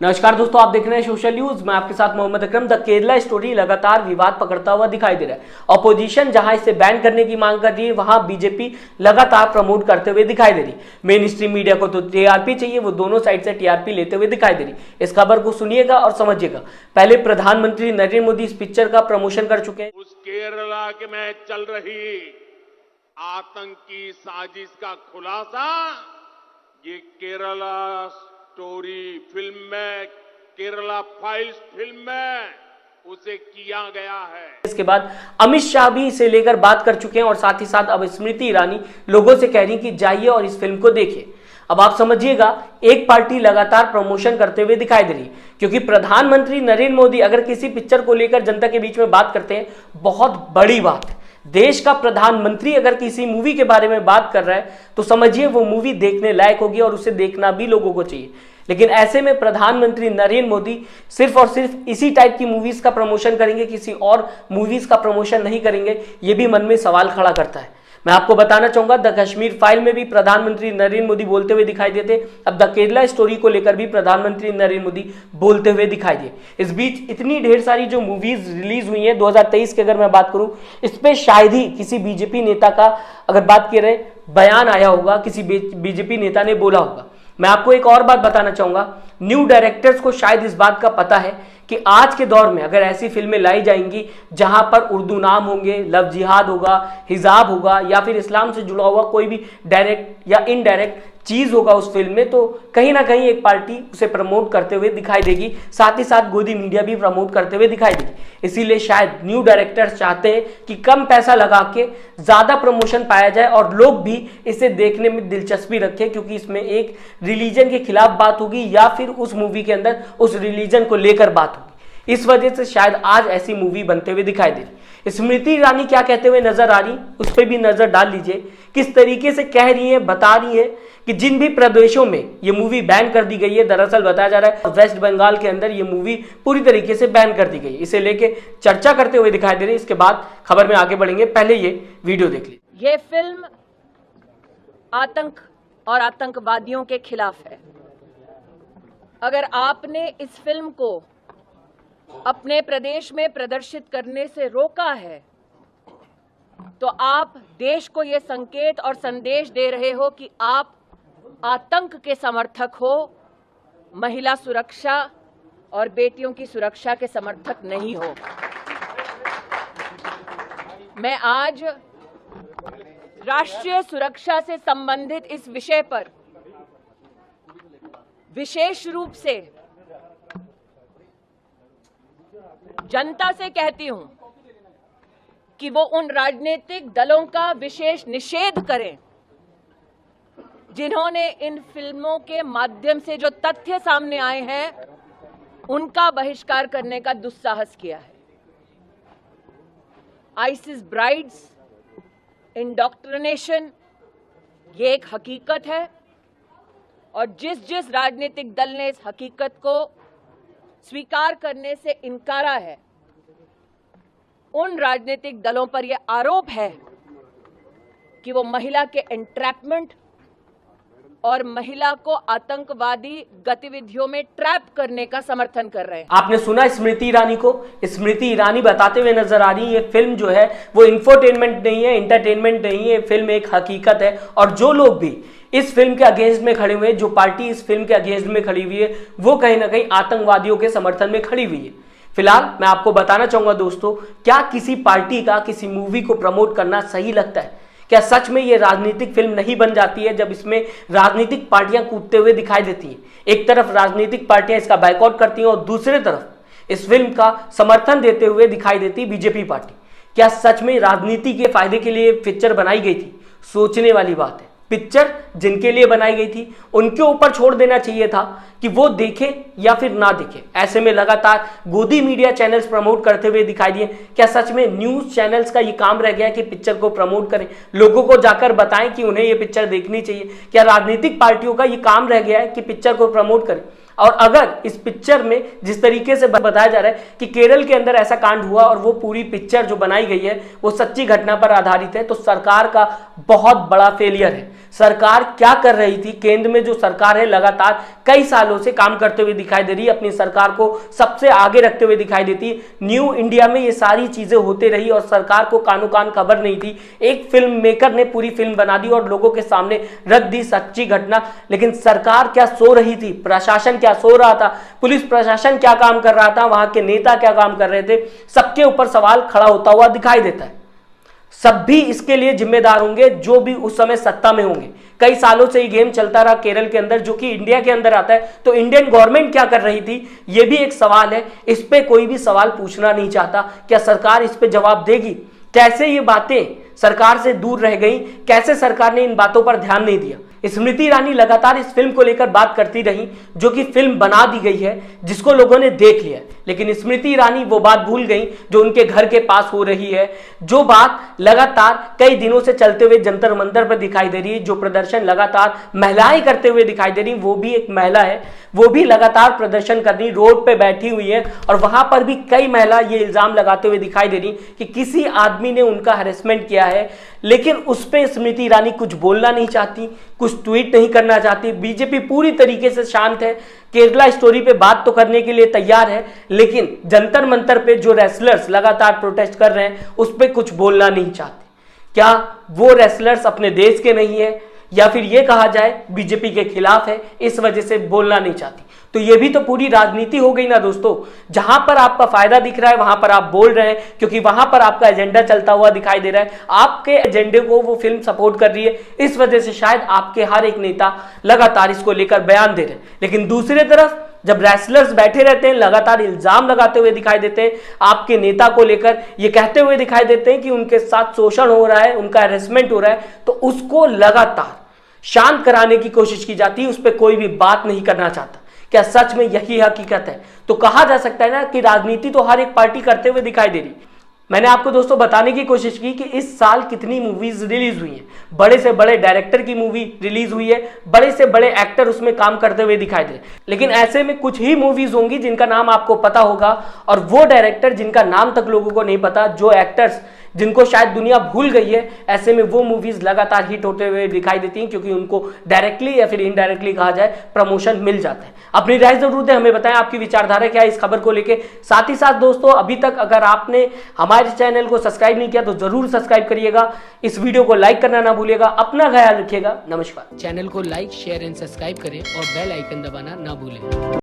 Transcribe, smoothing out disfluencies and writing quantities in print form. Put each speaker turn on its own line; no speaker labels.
नमस्कार दोस्तों, आप देख रहे हैं सोशल न्यूज। मैं आपके साथ मोहम्मद अकरम। द केरला स्टोरी लगातार विवाद पकड़ता हुआ दिखाई दे रहा है। ऑपोजिशन जहां इसे बैन करने की मांग कर रही है, वहां बीजेपी लगातार प्रमोट करते हुए दिखाई दे रही है। मेन स्ट्रीम मीडिया को तो टीआरपी चाहिए, वो दोनों साइड से टीआरपी लेते हुए दिखाई दे रही है। इस खबर को सुनिएगा और समझिएगा। पहले प्रधानमंत्री नरेंद्र मोदी इस पिक्चर का प्रमोशन कर चुके हैं।
उस केरला में चल रही आतंकी साजिश का खुलासा ये केरला स्टोरी फिल्म में, केरला फाइल्स फिल्म में उसे किया गया है।
इसके बाद अमित शाह भी इसे लेकर बात कर चुके हैं और साथ ही साथ अब स्मृति ईरानी लोगों से कह रही कि जाइए और इस फिल्म को देखिए। अब आप समझिएगा, एक पार्टी लगातार प्रमोशन करते हुए दिखाई दे रही है, क्योंकि प्रधानमंत्री नरेंद्र मोदी अगर किसी पिक्चर को लेकर जनता के बीच में बात करते हैं, बहुत बड़ी बात है। देश का प्रधानमंत्री अगर किसी मूवी के बारे में बात कर रहा है तो समझिए वो मूवी देखने लायक होगी और उसे देखना भी लोगों को चाहिए। लेकिन ऐसे में प्रधानमंत्री नरेंद्र मोदी सिर्फ और सिर्फ इसी टाइप की मूवीज का प्रमोशन करेंगे, किसी और मूवीज का प्रमोशन नहीं करेंगे, ये भी मन में सवाल खड़ा करता है। मैं आपको बताना चाहूंगा, द कश्मीर फाइल में भी प्रधानमंत्री नरेंद्र मोदी बोलते हुए दिखाई देते। अब द केरला स्टोरी को लेकर भी प्रधानमंत्री नरेंद्र मोदी बोलते हुए दिखाई दिए। इस बीच इतनी ढेर सारी जो मूवीज रिलीज हुई हैं 2023 की अगर मैं बात करूं, इस पे शायद ही किसी बीजेपी नेता का अगर बात की रहे बयान आया होगा, किसी बीजेपी नेता ने बोला होगा। मैं आपको एक और बात बताना चाहूंगा, न्यू डायरेक्टर्स को शायद इस बात का पता है कि आज के दौर में अगर ऐसी फिल्में लाई जाएंगी जहां पर उर्दू नाम होंगे, लव जिहाद होगा, हिजाब होगा या फिर इस्लाम से जुड़ा हुआ कोई भी डायरेक्ट या इनडायरेक्ट चीज होगा उस फिल्म में, तो कहीं ना कहीं एक पार्टी उसे प्रमोट करते हुए दिखाई देगी। साथ ही साथ गोदी मीडिया भी प्रमोट करते हुए दिखाई देगी। इसीलिए शायद न्यू डायरेक्टर्स चाहते हैं कि कम पैसा लगा के ज्यादा प्रमोशन पाया जाए और लोग भी इसे देखने में दिलचस्पी रखें, क्योंकि इसमें एक रिलीजन के खिलाफ बात होगी या फिर उस मूवी के अंदर उस रिलीजन को लेकर बात होगी। इस वजह से शायद आज ऐसी मूवी बनते हुए दिखाई दे रही। स्मृति ईरानी क्या कहते हुए नजर आ रही, उस पर भी नजर डाल लीजिए। किस तरीके से कह रही है, बता रही है कि जिन भी प्रदेशों में ये मूवी बैन कर दी गई है, दरअसल बताया जा रहा है वेस्ट बंगाल के अंदर ये मूवी पूरी तरीके से बैन कर दी गई। इसे लेके चर्चा करते हुए दिखाई दे रही। इसके बाद खबर में आगे बढ़ेंगे, पहले ये वीडियो देख लीजिए।
ये फिल्म आतंक और आतंकवादियों के खिलाफ है। अगर आपने इस फिल्म को अपने प्रदेश में प्रदर्शित करने से रोका है तो आप देश को यह संकेत और संदेश दे रहे हो कि आप आतंक के समर्थक हो, महिला सुरक्षा और बेटियों की सुरक्षा के समर्थक नहीं हो। मैं आज राष्ट्रीय सुरक्षा से संबंधित इस विषय पर विशेष रूप से जनता से कहती हूं कि वो उन राजनीतिक दलों का विशेष निषेध करें जिन्होंने इन फिल्मों के माध्यम से जो तथ्य सामने आए हैं उनका बहिष्कार करने का दुस्साहस किया है। आइसिस ब्राइड्स, इंडोक्ट्रिनेशन, ये एक हकीकत है और जिस राजनीतिक दल ने इस हकीकत को स्वीकार करने से इनकारा है, उन राजनीतिक दलों पर यह आरोप है कि वो महिला के एंट्रैपमेंट और महिला को आतंकवादी गतिविधियों में ट्रैप करने का समर्थन कर रहे हैं।
आपने सुना स्मृति ईरानी को। स्मृति ईरानी बताते हुए नजर आ रही है, ये फिल्म जो है वो इंफोटेनमेंट नहीं है, एंटरटेनमेंट नहीं है, फिल्म एक हकीकत है। और जो लोग भी इस फिल्म के अगेंस्ट में खड़े हुए हैं, जो पार्टी इस फिल्म के अगेंस्ट में खड़ी हुई है, वो कहीं ना कहीं आतंकवादियों के समर्थन में खड़ी हुई है। फिलहाल मैं आपको बताना चाहूंगा दोस्तों, क्या किसी पार्टी का किसी मूवी को प्रमोट करना सही लगता है? क्या सच में ये राजनीतिक फिल्म नहीं बन जाती है जब इसमें राजनीतिक पार्टियां कूदते हुए दिखाई देती हैं? एक तरफ राजनीतिक पार्टियां इसका बायकॉट करती हैं और दूसरी तरफ इस फिल्म का समर्थन देते हुए दिखाई देती बीजेपी पार्टी। क्या सच में राजनीति के फायदे के लिए पिक्चर बनाई गई थी? सोचने वाली बात है। पिक्चर जिनके लिए बनाई गई थी उनके ऊपर छोड़ देना चाहिए था कि वो देखें या फिर ना देखें। ऐसे में लगातार गोदी मीडिया चैनल्स प्रमोट करते हुए दिखाई दिए। क्या सच में न्यूज चैनल्स का ये काम रह गया कि पिक्चर को प्रमोट करें, लोगों को जाकर बताएं कि उन्हें ये पिक्चर देखनी चाहिए? क्या राजनीतिक पार्टियों का ये काम रह गया है कि पिक्चर को प्रमोट करें? और अगर इस पिक्चर में जिस तरीके से बताया जा रहा है कि केरल के अंदर ऐसा कांड हुआ और वो पूरी पिक्चर जो बनाई गई है वो सच्ची घटना पर आधारित है, तो सरकार का बहुत बड़ा फेलियर है। सरकार क्या कर रही थी। केंद्र में जो सरकार है लगातार कई सालों से काम करते हुए दिखाई दे रही है, अपनी सरकार को सबसे आगे रखते हुए दिखाई देती है। न्यू इंडिया में ये सारी चीजें होते रही और सरकार को कानो कान खबर नहीं थी। एक फिल्म मेकर ने पूरी फिल्म बना दी और लोगों के सामने रख दी सच्ची घटना। लेकिन सरकार क्या सो रही थी, प्रशासन क्या सो रहा था, पुलिस प्रशासन क्या काम कर रहा था, वहां के नेता क्या काम कर रहे थे, सबके ऊपर सवाल खड़ा होता हुआ दिखाई देता है। सब भी इसके लिए जिम्मेदार होंगे जो भी उस समय सत्ता में होंगे। कई सालों से ये गेम चलता रहा केरल के अंदर, जो कि इंडिया के अंदर आता है। तो इंडियन गवर्नमेंट क्या कर रही थी, ये भी एक सवाल है। इस पे कोई भी सवाल पूछना नहीं चाहता। क्या सरकार इस पे जवाब देगी? कैसे ये बातें सरकार से दूर रह गई, कैसे सरकार ने इन बातों पर ध्यान नहीं दिया? स्मृति ईरानी लगातार इस फिल्म को लेकर बात करती रही, जो कि फिल्म बना दी गई है, जिसको लोगों ने देख लिया। लेकिन स्मृति ईरानी वो बात भूल गई जो उनके घर के पास हो रही है, जो बात लगातार कई दिनों से चलते हुए जंतर मंतर पर दिखाई दे रही है, जो प्रदर्शन लगातार महिलाएं करते हुए दिखाई दे रही। वो भी एक महिला है, वो भी लगातार प्रदर्शन कर रही, रोड पे बैठी हुई है और वहां पर भी कई महिला ये इल्जाम लगाते हुए दिखाई दे रही कि किसी आदमी ने उनका हैरेसमेंट किया है। लेकिन उस पर स्मृति ईरानी कुछ बोलना नहीं चाहती, कुछ ट्वीट नहीं करना चाहती। बीजेपी पूरी तरीके से शांत है, केरला स्टोरी पे बात तो करने के लिए तैयार है, लेकिन जंतर मंतर पे जो रेसलर्स लगातार प्रोटेस्ट कर रहे हैं उस पर कुछ बोलना नहीं चाहते। क्या वो रेसलर्स अपने देश के नहीं है, या फिर ये कहा जाए बीजेपी के खिलाफ है, इस वजह से बोलना नहीं चाहती? तो ये भी तो पूरी राजनीति हो गई ना दोस्तों। जहां पर आपका फायदा दिख रहा है वहां पर आप बोल रहे हैं, क्योंकि वहां पर आपका एजेंडा चलता हुआ दिखाई दे रहा है। आपके एजेंडे को वो फिल्म सपोर्ट कर रही है, इस वजह से शायद आपके हर एक नेता लगातार इसको लेकर बयान दे रहे हैं। लेकिन दूसरी तरफ जब रेसलर्स बैठे रहते हैं, लगातार इल्जाम लगाते हुए दिखाई देते हैं, आपके नेता को लेकर ये कहते हुए दिखाई देते हैं कि उनके साथ शोषण हो रहा है, उनका हैरेसमेंट हो रहा है, तो उसको लगातार शांत कराने की कोशिश की जाती है। उस पर कोई भी बात नहीं करना चाहता। क्या सच में यही हकीकत है? तो कहा जा सकता है ना कि राजनीति तो हर एक पार्टी करते हुए दिखाई दे रही। मैंने आपको दोस्तों बताने की कोशिश की कि इस साल कितनी मूवीज रिलीज हुई हैं। बड़े से बड़े डायरेक्टर की मूवी रिलीज हुई है, बड़े से बड़े एक्टर उसमें काम करते हुए दिखाई दे रहे। लेकिन ऐसे में कुछ ही मूवीज होंगी जिनका नाम आपको पता होगा, और वो डायरेक्टर जिनका नाम तक लोगों को नहीं पता, जो एक्टर्स जिनको शायद दुनिया भूल गई है, ऐसे में वो मूवीज लगातार हिट होते हुए दिखाई देती हैं, क्योंकि उनको डायरेक्टली या फिर इनडायरेक्टली कहा जाए प्रमोशन मिल जाता है। अपनी राय जरूर दें, हमें बताएं आपकी विचारधारा क्या है इस खबर को लेके। साथ ही साथ दोस्तों, अभी तक अगर आपने हमारे चैनल को सब्सक्राइब नहीं किया तो जरूर सब्सक्राइब करिएगा, इस वीडियो को लाइक करना ना भूलिएगा। अपना ख्याल रखिएगा। नमस्कार।
चैनल को लाइक, शेयर एंड सब्सक्राइब करें और बेल आइकन दबाना ना भूलें।